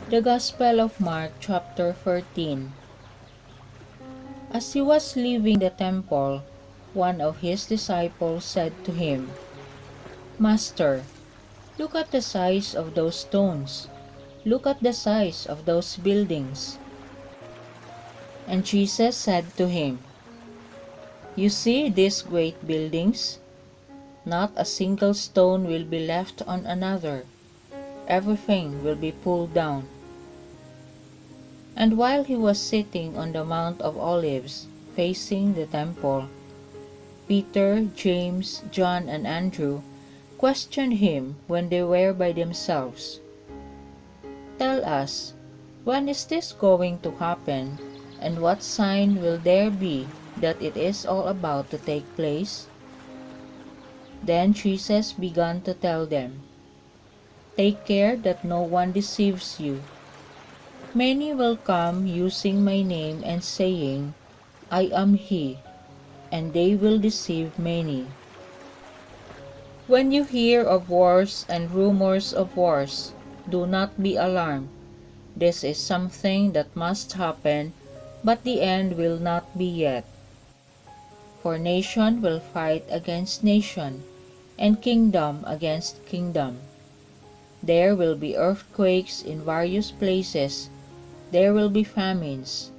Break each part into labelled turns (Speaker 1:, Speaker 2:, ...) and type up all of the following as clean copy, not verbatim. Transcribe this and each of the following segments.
Speaker 1: The Gospel of Mark chapter 13. As he was leaving the temple, one of his disciples said to him, "Master, look at the size of those stones. Look at the size of those buildings." And Jesus said to him, "You see these great buildings? Not a single stone will be left on another. Everything will be pulled down." And while he was sitting on the Mount of Olives, facing the temple, Peter, James, John, and Andrew questioned him when they were by themselves. "Tell us, when is this going to happen, and what sign will there be that it is all about to take place?" Then Jesus began to tell them, "Take care that no one deceives you. Many will come using my name and saying, 'I am he,' and they will deceive many. When you hear of wars and rumors of wars, do not be alarmed. This is something that must happen, but the end will not be yet. For nation will fight against nation, and kingdom against kingdom. There will be earthquakes in various places. There will be famines.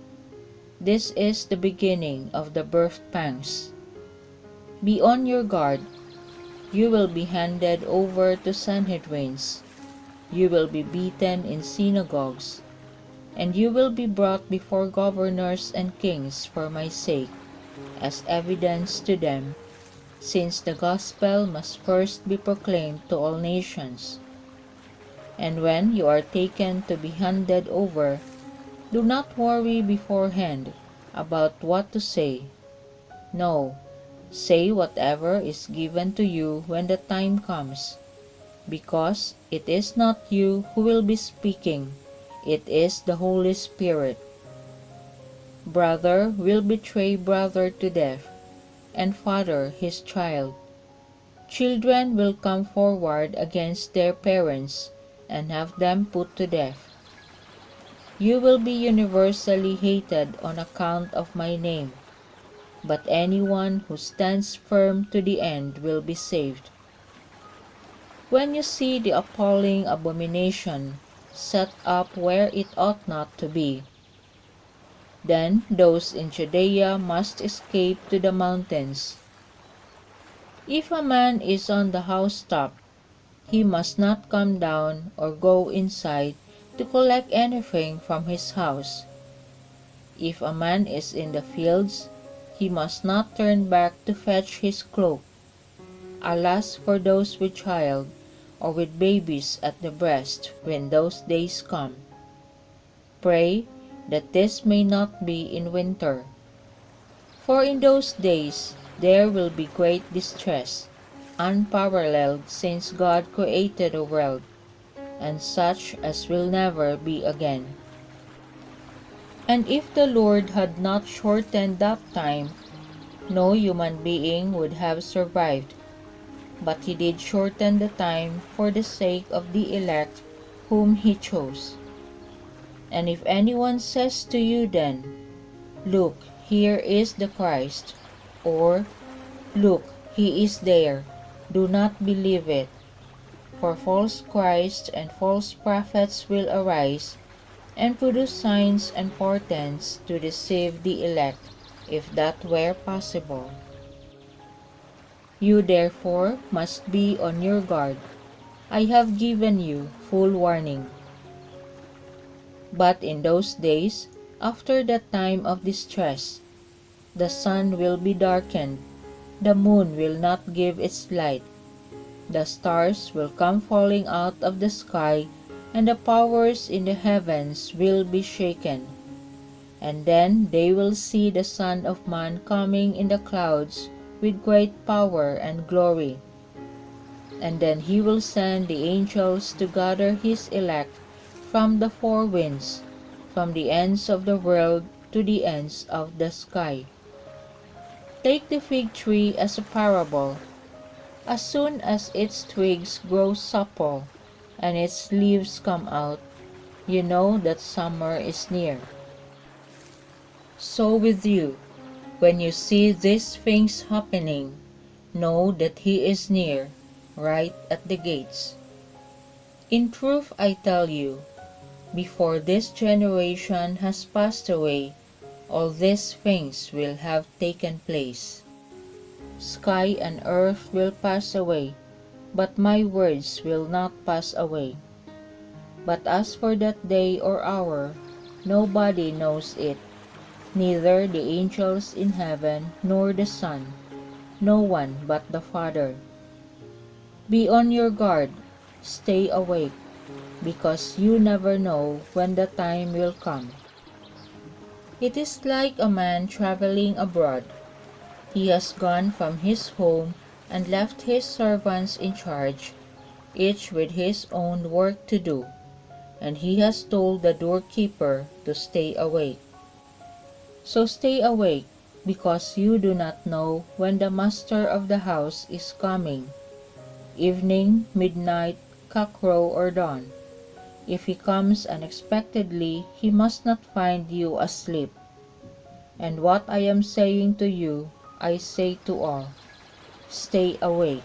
Speaker 1: This is the beginning of the birth pangs. Be on your guard. You will be handed over to Sanhedrins. You will be beaten in synagogues, and you will be brought before governors and kings for my sake, as evidence to them, since the gospel must first be proclaimed to all nations. And when you are taken to be handed over, do not worry beforehand about what to say. No, say whatever is given to you when the time comes, because it is not you who will be speaking, it is the Holy Spirit. Brother will betray brother to death, and father his child. Children will come forward against their parents and have them put to death. You will be universally hated on account of my name, but anyone who stands firm to the end will be saved. When you see the appalling abomination set up where it ought not to be, then those in Judea must escape to the mountains. If a man is on the housetop, he must not come down or go inside to collect anything from his house. If a man is in the fields, he must not turn back to fetch his cloak. Alas for those with child or with babies at the breast when those days come. Pray that this may not be in winter. For in those days there will be great distress, unparalleled since God created the world, and such as will never be again. And if the Lord had not shortened that time, no human being would have survived. But he did shorten the time for the sake of the elect whom he chose. And if anyone says to you then, 'Look, here is the Christ,' or 'Look, he is there,' do not believe it. For false Christs and false prophets will arise, and produce signs and portents to deceive the elect, if that were possible. You therefore must be on your guard. I have given you full warning. But in those days, after the time of distress, the sun will be darkened, the moon will not give its light, the stars will come falling out of the sky, and the powers in the heavens will be shaken. And then they will see the Son of Man coming in the clouds with great power and glory. And then he will send the angels to gather his elect from the four winds, from the ends of the world to the ends of the sky. Take the fig tree as a parable. As soon as its twigs grow supple, and its leaves come out, you know that summer is near. So with you, when you see these things happening, know that he is near, right at the gates. In truth I tell you, before this generation has passed away, all these things will have taken place. Sky and earth will pass away, but my words will not pass away. But as for that day or hour, nobody knows it, neither the angels in heaven nor the Son, no one but the Father. Be on your guard, stay awake, because you never know when the time will come. It is like a man traveling abroad. He has gone from his home and left his servants in charge, each with his own work to do, and he has told the doorkeeper to stay awake. So stay awake, because you do not know when the master of the house is coming, evening, midnight, cockcrow, or dawn. If he comes unexpectedly, he must not find you asleep. And what I am saying to you, I say to all, stay awake.